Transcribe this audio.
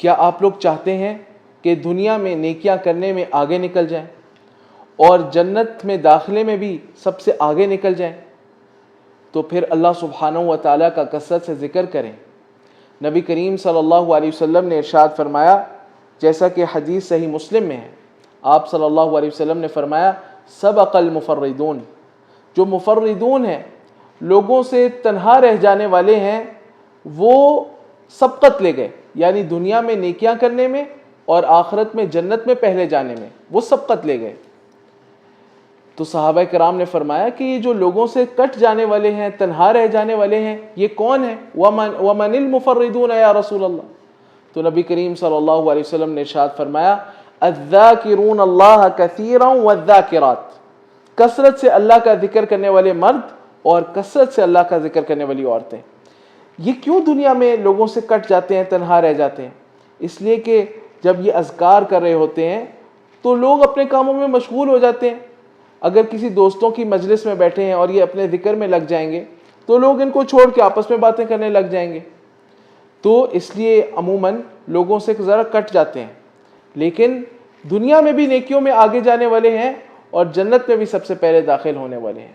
کیا آپ لوگ چاہتے ہیں کہ دنیا میں نیکیاں کرنے میں آگے نکل جائیں اور جنت میں داخلے میں بھی سب سے آگے نکل جائیں؟ تو پھر اللہ سبحانہ و تعالیٰ کا کثرت سے ذکر کریں۔ نبی کریم صلی اللہ علیہ وسلم نے ارشاد فرمایا، جیسا کہ حدیث صحیح مسلم میں ہے، آپ صلی اللہ علیہ وسلم نے فرمایا سبق المفردون، جو مفردون ہیں، لوگوں سے تنہا رہ جانے والے ہیں، وہ سبقت لے گئے، یعنی دنیا میں نیکیاں کرنے میں اور آخرت میں جنت میں پہلے جانے میں وہ سبقت لے گئے۔ تو صحابہ کرام نے فرمایا کہ یہ جو لوگوں سے کٹ جانے والے ہیں، تنہا رہ جانے والے ہیں، یہ کون ہیں؟ وَمَنِ الْمُفَرِّدُونَ یا رسول اللہ؟ تو نبی کریم صلی اللہ علیہ وسلم نے ارشاد فرمایا الذاکرون اللہ کثیرا والذاکرات، کثرت سے اللہ کا ذکر کرنے والے مرد اور کثرت سے اللہ کا ذکر کرنے والی عورتیں۔ یہ کیوں دنیا میں لوگوں سے کٹ جاتے ہیں، تنہا رہ جاتے ہیں؟ اس لیے کہ جب یہ اذکار کر رہے ہوتے ہیں تو لوگ اپنے کاموں میں مشغول ہو جاتے ہیں۔ اگر کسی دوستوں کی مجلس میں بیٹھے ہیں اور یہ اپنے ذکر میں لگ جائیں گے تو لوگ ان کو چھوڑ کے آپس میں باتیں کرنے لگ جائیں گے، تو اس لیے عموماً لوگوں سے ذرا کٹ جاتے ہیں۔ لیکن دنیا میں بھی نیکیوں میں آگے جانے والے ہیں اور جنت میں بھی سب سے پہلے داخل ہونے والے ہیں۔